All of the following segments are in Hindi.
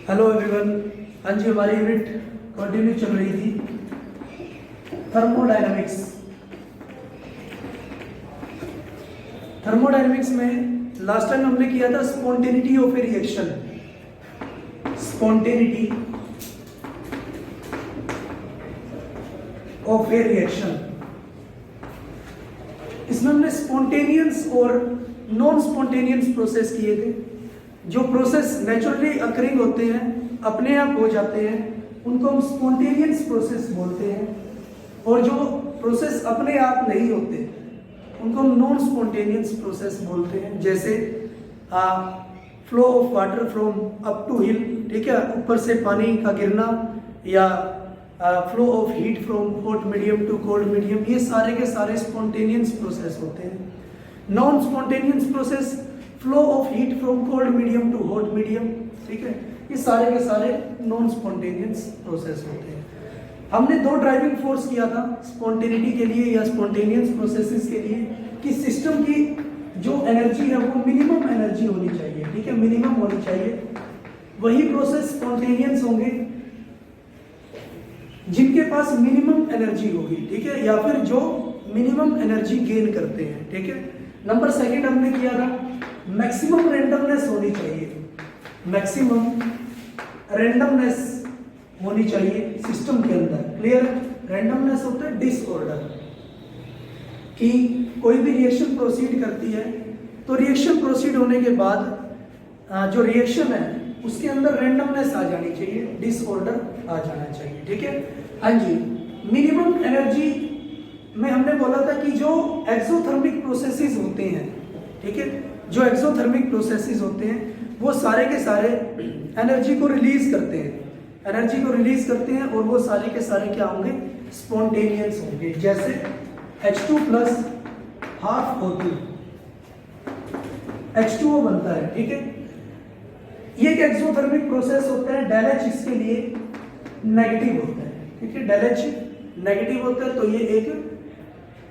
Hello everyone. हाँ जी, हमारी यूनिट कंटिन्यू चल रही थी थर्मोडायनामिक्स। थर्मोडायनामिक्स में लास्ट टाइम हमने किया था spontaneity of A reaction. Spontaneity of A reaction, इसमें हमने स्पॉन्टेनियस और नॉन स्पॉन्टेनियस प्रोसेस किए थे। जो प्रोसेस नेचुरली अकरिंग होते हैं, अपने आप हो जाते हैं, उनको हम स्पॉन्टेनियस प्रोसेस बोलते हैं। और जो प्रोसेस अपने आप नहीं होते उनको हम नॉन स्पॉन्टेनियस प्रोसेस बोलते हैं। जैसे flow of water from up to hill, ठीक है, ऊपर से पानी का गिरना, या flow of heat from hot medium to cold medium, ये सारे के सारे स्पॉन्टेनियस प्रोसेस होते हैं। Non spontaneous process flow of heat from cold medium to hot medium, ठीक है, ये सारे के सारे नॉन स्पॉन्टेनियस प्रोसेस होते हैं। हमने दो ड्राइविंग फोर्स किया था स्पॉन्टेनिटी के लिए या स्पॉन्टेनियस प्रोसेसेस के लिए, कि सिस्टम की जो एनर्जी है वो मिनिमम एनर्जी होनी चाहिए, ठीक है, मिनिमम होनी चाहिए। वही प्रोसेस स्पॉन्टेनियस होंगे जिनके पास मिनिमम एनर्जी होगी, ठीक है, या फिर जो मिनिमम एनर्जी गेन करते हैं, ठीक है। नंबर सेकंड हमने किया था मैक्सिमम रेंडमनेस होनी चाहिए। मैक्सिमम रेंडमनेस होनी चाहिए सिस्टम के अंदर। क्लियर? रेंडमनेस होता है डिसऑर्डर, कि कोई भी रिएक्शन प्रोसीड करती है तो रिएक्शन प्रोसीड होने के बाद जो रिएक्शन है उसके अंदर रेंडमनेस आ जानी चाहिए, डिसऑर्डर आ जाना चाहिए, ठीक है। हाँ जी, मिनिमम एनर्जी में हमने बोला था कि जो एक्सोथर्मिक प्रोसेसेस होते हैं, ठीक है, जो एक्सोथर्मिक प्रोसेसेस होते हैं वो सारे के सारे एनर्जी को रिलीज करते हैं, एनर्जी को रिलीज करते हैं, और वो सारे के सारे क्या होंगे? स्पॉन्टेनियस होंगे। जैसे H2 plus half O2, H2O बनता है, ठीक है। ये एक एक्सोथर्मिक प्रोसेस होता है। डेल H इसके लिए नेगेटिव होता है, ठीक है, डेल H नेगेटिव होता है, तो ये एक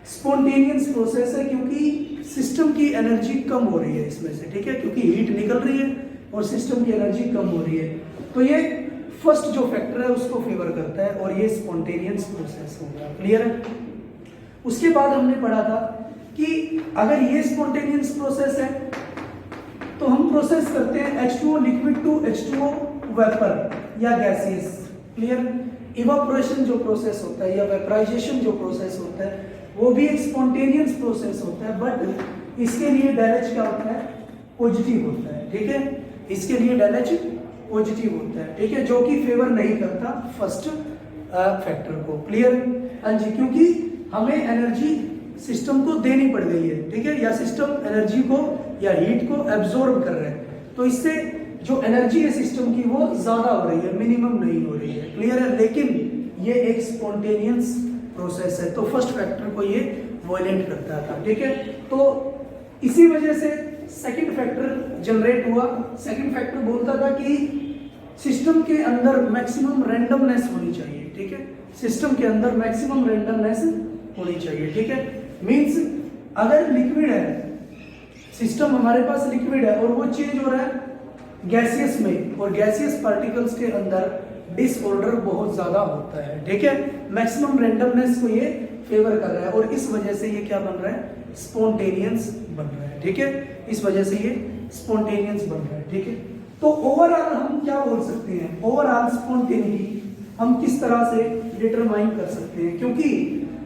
स्पॉन्टेनियस प्रोसेस है, क्योंकि सिस्टम की एनर्जी कम हो रही है इसमें से, ठीक है, क्योंकि हीट निकल रही है और सिस्टम की एनर्जी कम हो रही है, तो ये फर्स्ट जो फैक्टर है उसको फेवर करता है, और ये स्पॉन्टेनियस प्रोसेस होगा। क्लियर है? उसके बाद हमने पढ़ा था कि अगर ये स्पॉन्टेनियस प्रोसेस है तो हम प्रोसेस करते हैं H2O liquid to H2O vapour या गैसियस। क्लियर? इवापोरेशन जो प्रोसेस होता है या वेपराइजेशन जो प्रोसेस होता है वो भी एक स्पॉन्टेनियस प्रोसेस होता है, बट इसके लिए डेल H क्या होता है? पॉजिटिव होता है, ठीक है, इसके लिए डेल H पॉजिटिव होता है, ठीक है, जो कि फेवर नहीं करता फर्स्ट फैक्टर को। क्लियर? हाँ जी, क्योंकि हमें एनर्जी सिस्टम को देनी पड़ गई है, ठीक है, या सिस्टम एनर्जी को या हीट को एब्जॉर्ब कर रहे हैं, तो इससे जो एनर्जी है सिस्टम की वो ज्यादा हो रही है, मिनिमम नहीं हो रही है। क्लियर है? लेकिन ये एक स्पॉन्टेनियस प्रोसेस है, तो फर्स्ट फैक्टर को ये वॉयलेट करता था, ठीक है। तो इसी वजह से सेकंड फैक्टर जनरेट हुआ। सेकंड फैक्टर बोलता था कि सिस्टम के अंदर मैक्सिमम रैंडमनेस होनी चाहिए, ठीक है, सिस्टम के अंदर मैक्सिमम रैंडमनेस होनी चाहिए, ठीक है। मींस अगर लिक्विड है, सिस्टम हमारे पास लिक्विड है और वो चेंज हो रहा है गैसियस में, और गैसियस पार्टिकल्स के अंदर डिसऑर्डर बहुत ज्यादा होता है, ठीक है, मैक्सिमम रैंडमनेस को ये फेवर कर रहा है, और इस वजह से ये क्या बन रहा है? स्पॉन्टेनियस बन रहा है, ठीक है, इस वजह से ये स्पॉन्टेनियस बन रहा है, ठीक है। तो ओवरऑल हम क्या बोल सकते हैं? ओवरऑल स्पॉन्टेनिटी हम किस तरह से डिटरमाइन कर सकते हैं? क्योंकि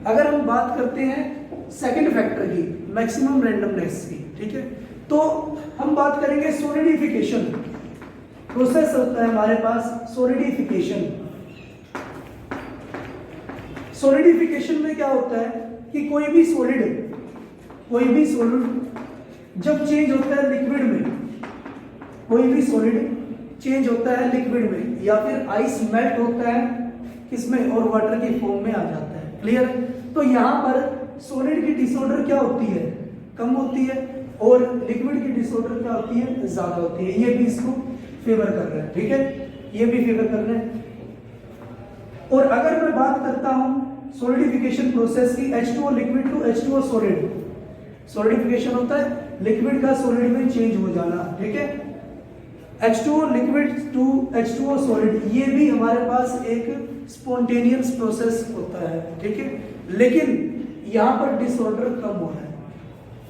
अगर हम बात करते हैं सेकंड फैक्टर की, मैक्सिमम रैंडमनेस की, ठीक है, तो हम बात करेंगे सॉलिडिफिकेशन प्रोसेस होता है हमारे पास, सॉलिडिफिकेशन। सॉलिडिफिकेशन में क्या होता है कि कोई भी सॉलिड जब चेंज होता है लिक्विड में, कोई भी सॉलिड चेंज होता है लिक्विड में, या फिर आइस मेल्ट होता है किसमें? और वाटर की फॉर्म में आ जाता है। क्लियर? तो यहाँ पर सॉलिड की डिसऑर्डर क्या होती है? कम होती है, और लिक्विड की डिसऑर्डर क्या होती है? ज्यादा होती है। ये भी इसको फेवर कर रहा है, ठीक है, ये भी फेवर कर रहे हैं। और अगर मैं बात करता हूं सॉलिडिफिकेशन प्रोसेस की, H2O liquid to H2O solid, solidification होता है लिक्विड का सॉलिड में चेंज हो जाना, ठीक है, H2O liquid to H2O solid, ये भी हमारे पास एक स्पॉन्टेनियस प्रोसेस होता है, ठीक है। लेकिन यहाँ पर डिसऑर्डर कम हो रहा है,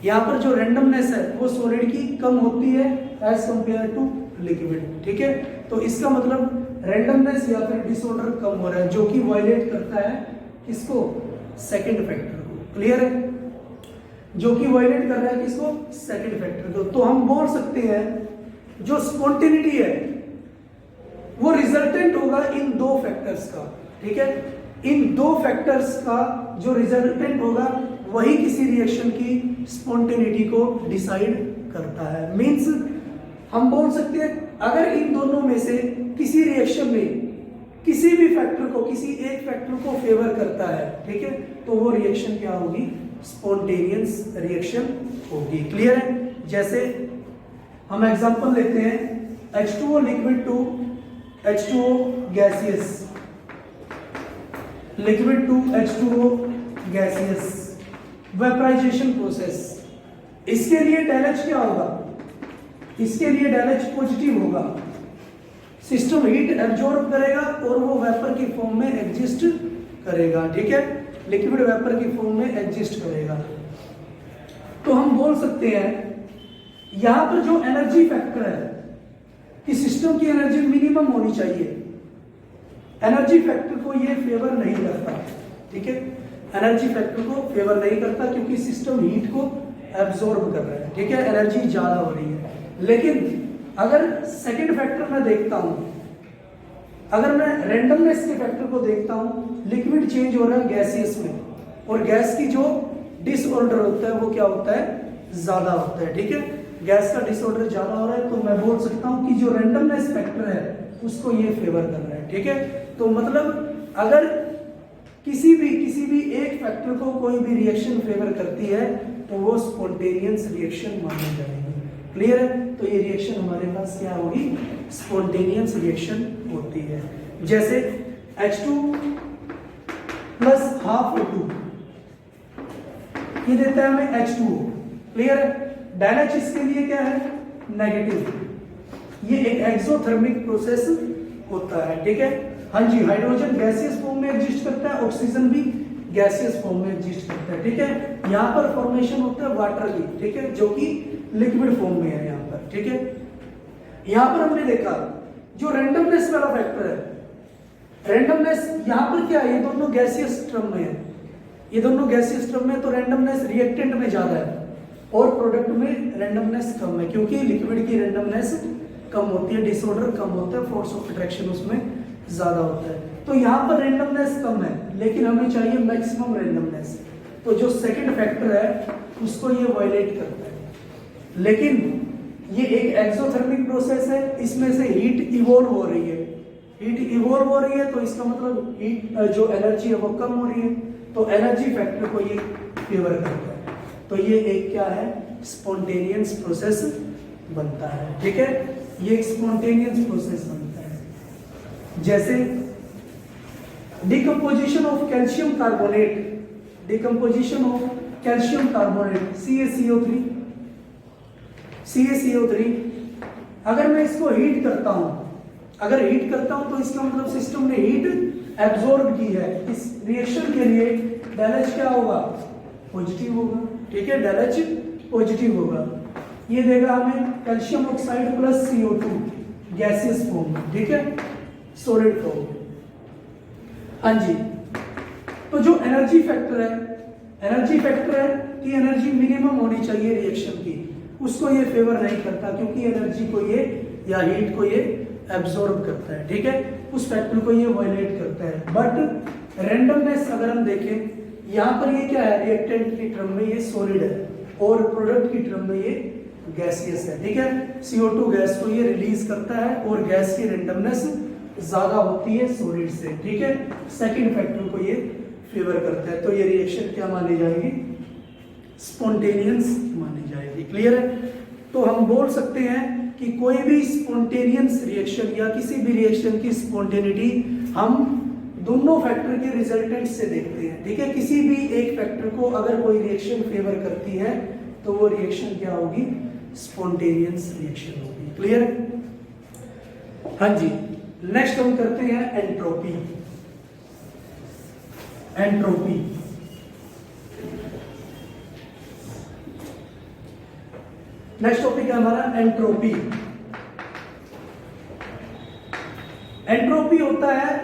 यहाँ पर जो रैंडमनेस है वो सॉलिड की कम होती है एज कंपेयर टू लिक्विड, ठीक है। तो इसका मतलब रैंडमनेस या फिर डिसऑर्डर कम हो रहा है, जो कि वायलेट करता है किसको, सेकंड फैक्टर को, क्लियर है, जो कि वायलेट कर रहा है किसको, सेकंड फैक्टर को। तो हम बोल सकते हैं जो स्पॉन्टेनिटी है वो रिजल्टेंट होगा इन दो फैक्टर्स का, ठीक है। इन दो फैक्टर्स का जो रिजल्टेंट होगा वही किसी रिएक्शन की स्पॉन्टेनिटी को डिसाइड करता है। मींस हम बोल सकते हैं अगर इन दोनों में से किसी रिएक्शन में किसी भी फैक्टर को, किसी एक फैक्टर को फेवर करता है, ठीक है, तो वो रिएक्शन क्या होगी, स्पॉन्टेनियस रिएक्शन होगी, क्लियर है। जैसे हम एग्जांपल लेते हैं H2O liquid to H2O gaseous, liquid to H2O gaseous, vaporisation process. इसके लिए डेल H क्या होगा, इसके लिए डेल H पॉजिटिव होगा, सिस्टम हीट एब्जॉर्ब करेगा और वो वेपर की फॉर्म में एग्जिस्ट करेगा, ठीक है, लिक्विड वेपर की फॉर्म में एग्जिस्ट करेगा। तो हम बोल सकते हैं यहां पर जो एनर्जी फैक्टर है कि सिस्टम की एनर्जी मिनिमम होनी चाहिए, एनर्जी फैक्टर को ये फेवर नहीं करता, ठीक है, एनर्जी फैक्टर को फेवर नहीं करता क्योंकि सिस्टम हीट को एब्जॉर्ब कर रहा है, ठीक है, एनर्जी ज्यादा हो रही है। लेकिन अगर सेकंड फैक्टर मैं देखता हूं, अगर मैं रैंडमनेस के फैक्टर को देखता हूं, लिक्विड चेंज हो रहा है गैसियस में और गैस की जो डिसऑर्डर होता है वो क्या होता है, ज्यादा होता है, ठीक है, गैस का डिसऑर्डर ज्यादा हो रहा है। तो मैं बोल सकता हूं कि जो रैंडमनेस फैक्टर है उसको ये फेवर कर रहा है, ठीक है। तो मतलब अगर किसी भी एक फैक्टर को कोई भी रिएक्शन फेवर करती है तो वो स्पॉन्टेनियस रिएक्शन मानी जाएगी, क्लियर है। तो ये रिएक्शन हमारे पास क्या होगी, स्पॉन्टेनियस रिएक्शन होती है। जैसे H2 प्लस हाफ O2 ये देता है हमें H2O, क्लियर है। डेल H इसके लिए क्या है, नेगेटिव। ये एक एक्सोथर्मिक प्रोसेस होता है, ठीक है। हाँ जी, हाइड्रोजन गैसियस फॉर्म में एग्जिस्ट करता है, ऑक्सीजन भी गैसियस फॉर्म में एग्जिस्ट करता है, ठीक है। यहाँ पर फॉर्मेशन होता है वाटर की, ठीक है, जो कि लिक्विड फॉर्म में है यहाँ पर, ठीक है। यहाँ पर हमने देखा जो रैंडमनेस वाला फैक्टर है, रैंडमनेस यहाँ पर क्या है, ये दोनों गैसियस स्ट्रम में है, ये दोनों गैसियस स्ट्रम में, तो रैंडमनेस रिएक्टेंट में ज्यादा है और प्रोडक्ट में रैंडमनेस कम है क्योंकि लिक्विड की रैंडमनेस कम होती है, डिसऑर्डर कम होता है, फोर्स ऑफ अट्रैक्शन उसमें ज्यादा होता है। तो यहाँ पर रैंडमनेस कम है लेकिन हमें चाहिए मैक्सिमम रैंडमनेस, तो जो सेकंड फैक्टर है उसको ये वायलेट करता है। लेकिन ये एक एक्सोथर्मिक प्रोसेस है, इसमें से हीट इवॉल्व हो रही है, हीट इवॉल्व हो रही है तो इसका मतलब हीट जो एनर्जी है वो कम हो रही है, तो एनर्जी फैक्टर को ये फेवर करता है। तो ये एक क्या है, स्पॉन्टेनियस प्रोसेस बनता है, ठीक है, ये एक स्पॉन्टेनियस प्रोसेस बनता है। जैसे decomposition of calcium carbonate, decomposition of calcium carbonate CaCO3, CaCO3 अगर मैं इसको हीट करता हूं, अगर हीट करता हूं तो इसका मतलब सिस्टम ने हीट एब्जॉर्ब की है। इस रिएक्शन के लिए डेल H क्या होगा, पॉजिटिव होगा, ठीक है, डेल H पॉजिटिव होगा। ये देगा हमें calcium oxide plus CO2 gaseous form में, ठीक है, सॉलिड फॉर्म में। हाँ जी, तो जो एनर्जी फैक्टर है, एनर्जी फैक्टर है कि एनर्जी मिनिमम होनी चाहिए रिएक्शन की, उसको ये फेवर नहीं करता क्योंकि एनर्जी को ये या हीट को ये एब्जॉर्ब करता है, ठीक है, उस फैक्टर को ये वायलेट करता है। बट रैंडमनेस अगर हम देखें, यहाँ पर ये क्या है, रिएक्टेंट की टर्म में ये सॉलिड है और प्रोडक्ट की टर्म में ये गैसियस है, ठीक है। CO2 गैस को ये रिलीज करता है और गैस की रैंडमनेस ज्यादा होती है सॉलिड से, ठीक है, सेकंड फैक्टर को ये फेवर करता है। तो ये रिएक्शन क्या मानी जाएगी, स्पॉन्टेनियस मानी जाएगी, क्लियर है। तो हम बोल सकते हैं कि कोई भी स्पॉन्टेनियस रिएक्शन या किसी भी रिएक्शन की स्पॉन्टेनिटी हम दोनों फैक्टर के रिजल्टेंट से देखते हैं, ठीक है। किसी भी एक फैक्टर को अगर कोई रिएक्शन फेवर करती है तो वो रिएक्शन क्या होगी, स्पॉन्टेनियस रिएक्शन होगी, क्लियर है। हाँ जी, नेक्स्ट हम करते हैं एंट्रोपी। एंट्रोपी नेक्स्ट टॉपिक है हमारा एंट्रोपी। एंट्रोपी होता है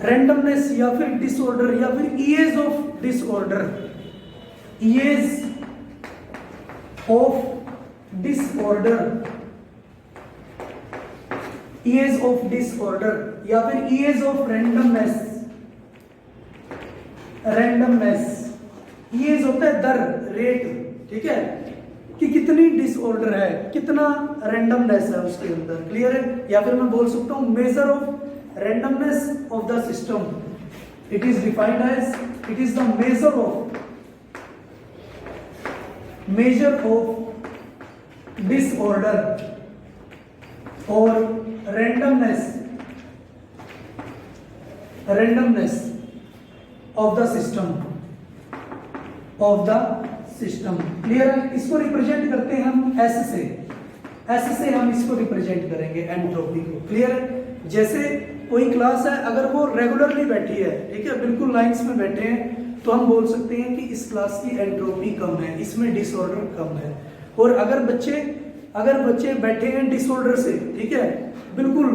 रैंडमनेस या फिर डिसऑर्डर या फिर ease of disorder, ease of disorder, ease of disorder या फिर ease of randomness. Randomness ease होता है दर, रेट, ठीक है, कि कितनी डिसऑर्डर है, कितना रैंडमनेस है उसके अंदर, क्लियर है। या फिर मैं बोल सकता हूं measure of randomness of the system, it is defined as, it is the measure of disorder और randomness of the system, clear है। इसको रिप्रेजेंट करते हैं हम एस से हम इसको रिप्रेजेंट करेंगे एंट्रोपी को, क्लियर है। जैसे कोई क्लास है, अगर वो रेगुलरली बैठी है, ठीक है, बिल्कुल लाइंस में बैठे हैं, तो हम बोल सकते हैं कि इस क्लास की एंट्रोपी कम है, इसमें डिसऑर्डर कम है। और अगर बच्चे बैठे हैं डिसऑर्डर से, ठीक है, बिल्कुल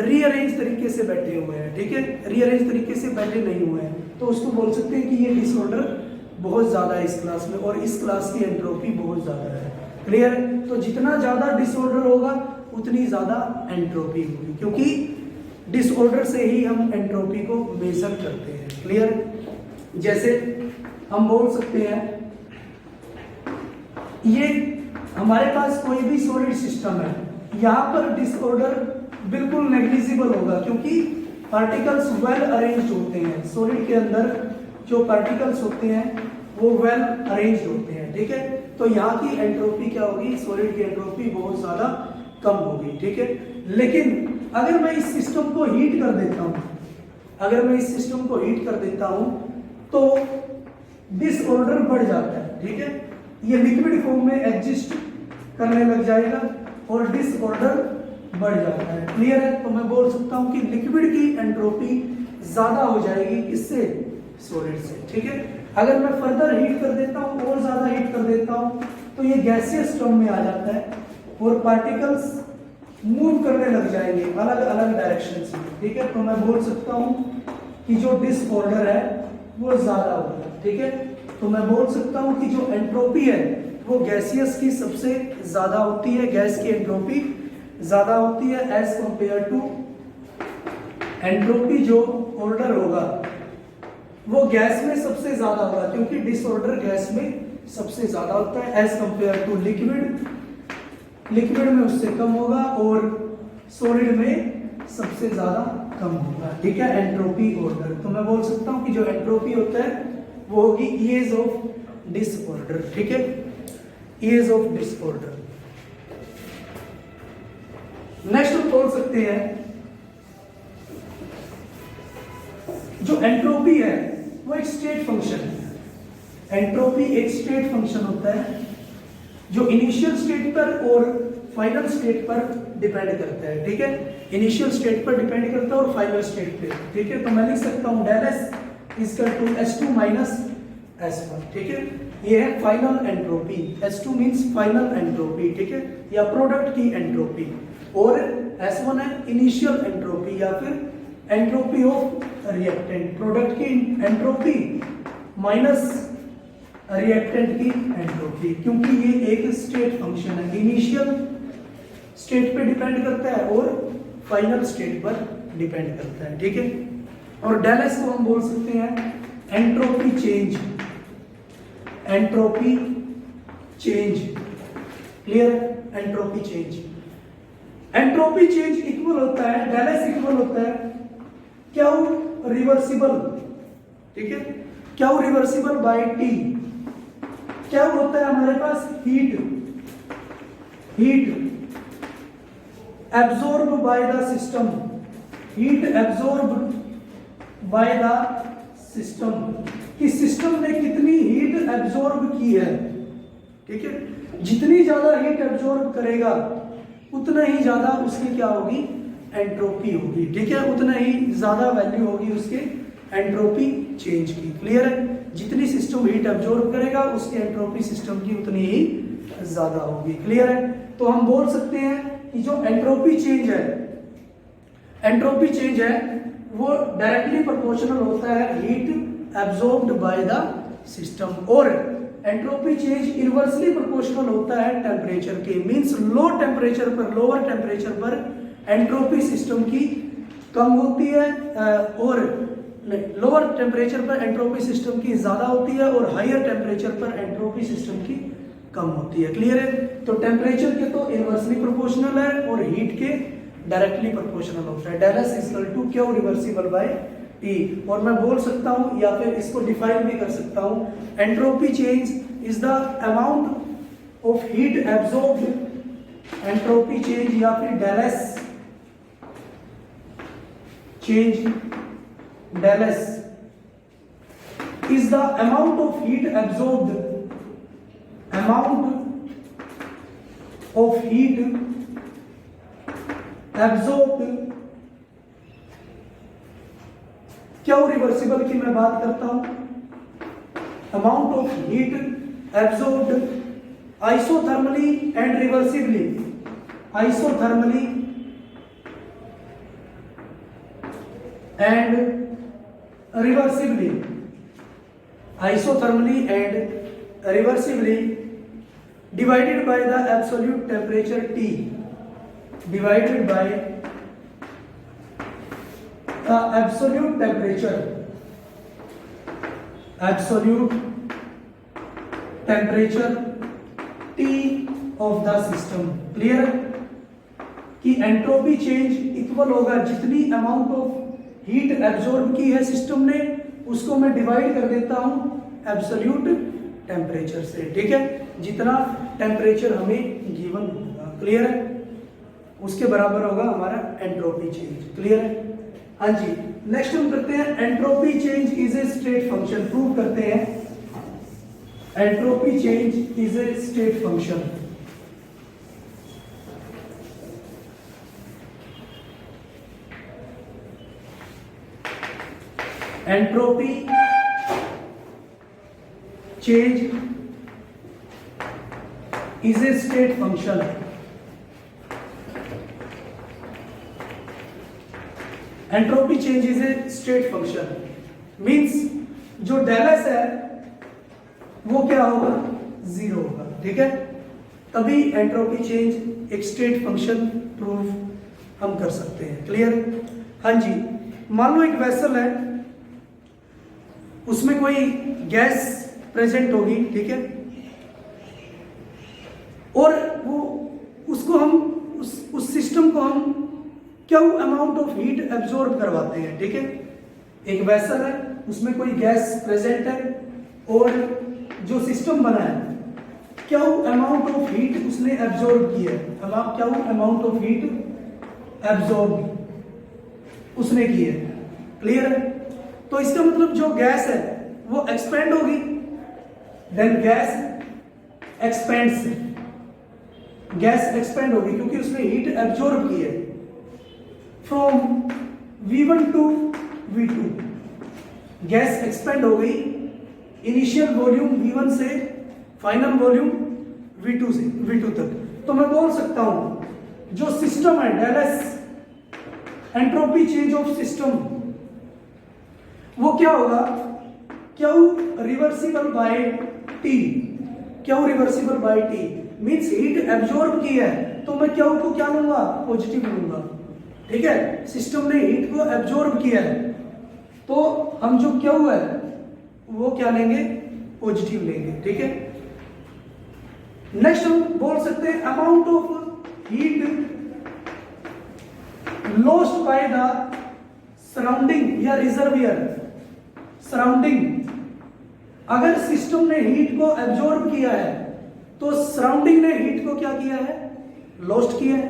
रीअरेंज तरीके से बैठे हुए हैं, ठीक है, रीअरेंज तरीके से बैठे नहीं हुए हैं, तो उसको बोल सकते हैं कि ये डिसऑर्डर बहुत ज्यादा है इस क्लास में और इस क्लास की एंट्रोपी बहुत ज्यादा है, क्लियर। तो जितना ज्यादा डिसऑर्डर होगा उतनी ज्यादा एंट्रोपी होगी, क्योंकि डिसऑर्डर से ही हम एंट्रोपी को मेजर करते हैं, क्लियर। जैसे हम बोल सकते हैं ये हमारे पास कोई भी सॉलिड सिस्टम है, यहाँ पर डिसऑर्डर बिल्कुल नेग्लिजिबल होगा, क्योंकि पार्टिकल्स वेल अरेंज्ड होते हैं। सॉलिड के अंदर जो पार्टिकल्स होते हैं वो वेल अरेंज्ड होते हैं, ठीक है। तो यहाँ की एंट्रोपी क्या होगी, सॉलिड की एंट्रोपी बहुत ज्यादा कम होगी, ठीक है। लेकिन अगर मैं इस सिस्टम को हीट कर देता हूं, तो डिसऑर्डर बढ़ जाता है, ठीक है। ये लिक्विड फॉर्म में एग्जिस्ट करने लग जाएगा और डिसऑर्डर बढ़ जाता है, क्लियर है। तो मैं बोल सकता हूं कि लिक्विड की एंट्रोपी ज्यादा हो जाएगी, किससे, सॉलिड से, ठीक है। अगर मैं फर्दर हीट कर देता हूं और ज्यादा हीट कर देता हूं, तो ये गैसियस फॉर्म में आ जाता है और पार्टिकल्स मूव करने लग जाएंगे अलग अलग डायरेक्शन में, ठीक है। तो मैं बोल सकता हूं कि जो डिसऑर्डर है वो ज्यादा होगा, ठीक है। तो मैं बोल सकता हूं कि जो एंट्रोपी है वो गैसियस की सबसे ज्यादा होती है, गैस की एंट्रोपी ज्यादा होती है एज कंपेयर टू एंट्रोपी जो ऑर्डर होगा वो गैस में सबसे ज्यादा होगा, क्योंकि डिसऑर्डर गैस में सबसे ज्यादा होता है एज कंपेयर टू लिक्विड में उससे कम होगा और सॉलिड में सबसे ज्यादा कम होगा, ठीक है, एंट्रोपी ऑर्डर। तो मैं बोल सकता हूं कि जो एंट्रोपी होता है वो होगी ईज ऑफ डिसऑर्डर, ठीक है, ईज ऑफ डिसऑर्डर। नेक्स्ट हम बोल सकते हैं जो एंट्रोपी है वो एक स्टेट फंक्शन है। एंट्रोपी एक स्टेट फंक्शन होता है जो इनिशियल स्टेट पर और फाइनल स्टेट पर डिपेंड करता है, ठीक है। इनिशियल स्टेट पर डिपेंड करता है और फाइनल स्टेट पे, ठीक है। तो मैं लिख सकता हूं del S equal to S2 minus S1, ठीक है। ये है final entropy, S2 means final entropy, ठीक है, या प्रोडक्ट की एंट्रोपी, और S1 है इनिशियल एंट्रोपी या फिर एंट्रोपी ऑफ रिएक्टेंट, प्रोडक्ट की एंट्रोपी माइनस रिएक्टेंट की एंट्रोपी, क्योंकि ये एक स्टेट फंक्शन है, इनिशियल स्टेट पे डिपेंड करता है और फाइनल स्टेट पर डिपेंड करता है, ठीक है। और del S को हम बोल सकते हैं entropy change, entropy change, clear, entropy change. Entropy change equal होता है, del S इक्वल होता है क्यू रिवर्सिबल, ठीक है, क्यू रिवर्सिबल बाय T। क्या होता है हमारे पास, heat absorb by the system, heat absorb by the system, कि सिस्टम ने कितनी हीट एब्जॉर्ब की है, ठीक है। जितनी ज्यादा हीट एब्जॉर्ब करेगा उतना ही ज्यादा उसकी क्या होगी, एंट्रोपी होगी। ठीक है, उतना ही ज्यादा वैल्यू होगी उसके एंट्रोपी चेंज की। क्लियर है, जितनी सिस्टम हीट एब्जॉर्ब करेगा उसकी एंट्रोपी सिस्टम की उतनी ही ज्यादा होगी। क्लियर है, तो हम बोल सकते हैं कि जो एंट्रोपी चेंज है, एंट्रोपी चेंज है वो डायरेक्टली प्रोपोर्शनल होता है heat absorbed bye the system, और एंट्रोपी चेंज इनवर्सली प्रोपोर्शनल होता है टेम्परेचर के। मींस लो टेम्परेचर पर, लोअर टेम्परेचर पर एंट्रोपी सिस्टम की कम होती है, और लोअर टेम्परेचर पर एंट्रोपी सिस्टम की ज्यादा होती है, और हायर टेम्परेचर पर एंट्रोपी सिस्टम की कम होती है। क्लियर है, तो टेम्परेचर के तो इनवर्सली प्रोपोर्शनल है और हीट के डायरेक्टली प्रोपोर्शनल होता है। Del S equal to Q reversible by T. और मैं बोल सकता हूं या फिर इसको डिफाइन भी कर सकता हूं, entropy change is the amount of heat absorbed, entropy change या फिर del S change, del S is the amount of heat absorbed, amount of heat absorbed, क्यों रिवर्सिबल की मैं बात करता हूं, amount of heat absorbed isothermally and reversibly, isothermally and reversibly, isothermally and reversibly divided by the absolute temperature T, divided by the absolute temperature, absolute temperature T of the system। Clear है कि एंट्रोपी चेंज इक्वल होगा जितनी अमाउंट ऑफ हीट एब्जॉर्ब की है सिस्टम ने, उसको मैं डिवाइड कर देता हूं एब्सोल्यूट टेम्परेचर से। ठीक है, जितना टेम्परेचर हमें गिवन होगा, क्लियर है, उसके बराबर होगा हमारा एंट्रोपी चेंज। क्लियर है, हाँ जी। नेक्स्ट हम करते हैं entropy change is a state function. Prove करते हैं entropy change is a state function. Entropy change is a state function। Entropy change is a state function means जो डेल एस है वो क्या होगा, जीरो होगा। ठीक है, तभी एंट्रोपी चेंज एक स्टेट फंक्शन प्रूव हम कर सकते हैं। क्लियर, हाँ जी। मान लो एक वेसल है, उसमें कोई गैस प्रेजेंट होगी, ठीक है, और वो उसको हम उस सिस्टम को हम क्या अमाउंट ऑफ हीट एब्जॉर्ब करवाते हैं। ठीक है, एक वेसल है, उसमें कोई गैस प्रेजेंट है और जो सिस्टम बना है क्या अमाउंट ऑफ हीट उसने एब्जॉर्ब की है, क्या अमाउंट ऑफ हीट एब्जॉर्ब उसने की है। क्लियर है, तो इसका मतलब जो गैस है वो एक्सपेंड होगी, then gas expands, gas expand होगी क्योंकि उसने हीट एब्जॉर्ब की है from V1 to V2। Gas expand हो गई इनिशियल वॉल्यूम V1 से फाइनल वॉल्यूम V2 तक। तो मैं बोल सकता हूं जो सिस्टम है del S entropy change of system वो क्या होगा, Q reversible by T. Q reversible by T means heat absorb की है तो मैं क्यू को क्या लूंगा, पॉजिटिव लूंगा। ठीक है, सिस्टम ने हीट को एब्जॉर्ब किया है तो हम जो क्यू है वो क्या लेंगे, पॉजिटिव लेंगे। ठीक है, नेक्स्ट हम बोल सकते हैं amount of heat lost by the surrounding या रिजर्वियर। सराउंडिंग, अगर सिस्टम ने हीट को एब्जॉर्ब किया है तो सराउंडिंग ने हीट को क्या किया है, लॉस्ट किया है।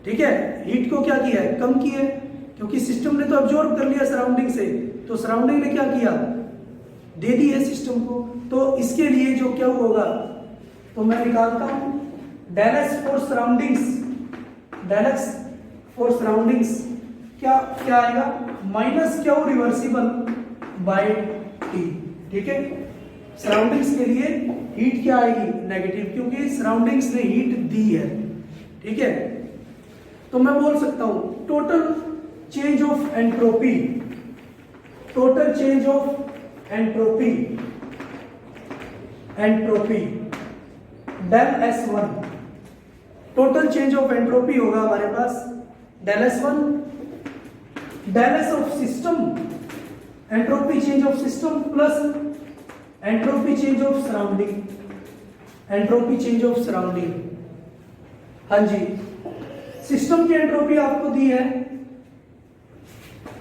ठीक है, हीट को क्या किया है, कम किया है, क्योंकि सिस्टम ने तो एब्जॉर्ब कर लिया सराउंडिंग से, तो सराउंडिंग ने क्या किया, दे दी है सिस्टम को। तो इसके लिए जो क्या होगा, तो मैं निकालता हूं del S for surroundings del X for surroundings क्या क्या आएगा, minus Q reversible by T. ठीक है, सराउंडिंग्स के लिए हीट क्या आएगी, नेगेटिव, क्योंकि सराउंडिंग्स ने हीट दी है। ठीक है, तो मैं बोल सकता हूं total change of entropy, total change of entropy, entropy del S1, total change of entropy होगा हमारे पास del S1, del S of system, entropy change of system plus entropy change of surrounding, entropy change of surrounding. हाँ जी, सिस्टम की एंट्रोपी आपको दी है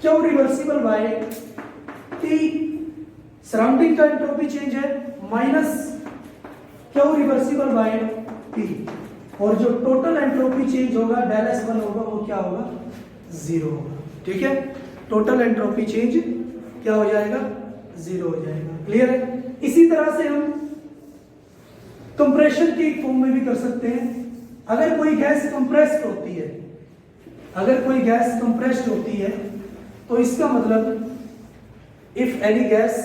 Q reversible by T, surrounding का एंट्रोपी चेंज है minus Q reversible by T, और जो टोटल एंट्रोपी चेंज होगा डेल S1 होगा वो क्या होगा, 0 होगा। ठीक है, टोटल एंट्रोपी चेंज क्या हो जाएगा, 0 हो जाएगा। क्लियर है? इसी तरह से हम कंप्रेशन की फॉर्म में भी कर सकते हैं। अगर कोई गैस कंप्रेस्ड होती है, अगर कोई गैस कंप्रेस्ड होती है तो इसका मतलब if any gas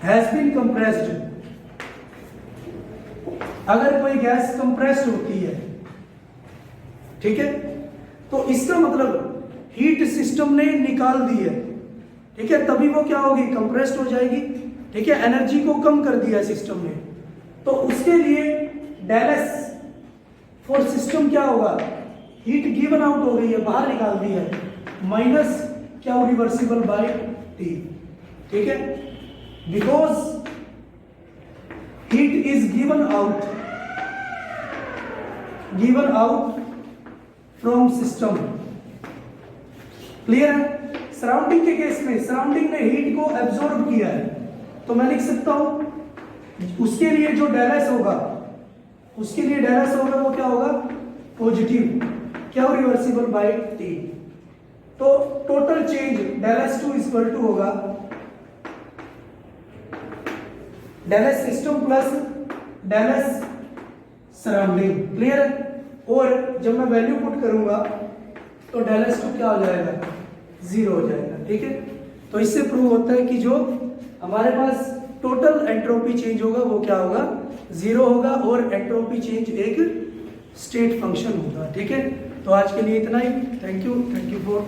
has been compressed, अगर कोई गैस कंप्रेस्ड होती है, ठीक है, तो इसका मतलब हीट सिस्टम ने निकाल दी है। ठीक है, तभी वो क्या होगी, कंप्रेस्ड हो जाएगी। ठीक है, एनर्जी को कम कर दिया सिस्टम ने, तो उसके लिए डेल एस फॉर सिस्टम क्या होगा, हीट गिवन आउट हो गई है, बाहर निकाल दी है, माइनस क्या रिवर्सिबल बाय टी। ठीक है, because heat is given out from system. Clear है? सराउंडिंग के केस में सराउंडिंग ने हीट को एब्जॉर्ब किया है, तो मैं लिख सकता हूं उसके लिए जो डेल एस होगा, उसके लिए डेल एस होगा वो क्या होगा, पॉजिटिव, क्या रिवर्सिबल बाय टी। तो total change del S to equal to होगा del S system plus del S surrounding. Clear है? और जब मैं वैल्यू पुट करूंगा तो डेल एस टू क्या हो जाएगा, 0 हो जाएगा। ठीक है, तो इससे प्रूव होता है कि जो हमारे पास टोटल एंट्रोपी चेंज होगा वो क्या होगा, 0 होगा, और एंट्रोपी चेंज एक स्टेट फंक्शन होगा। ठीक है, तो आज के लिए इतना ही। Thank you for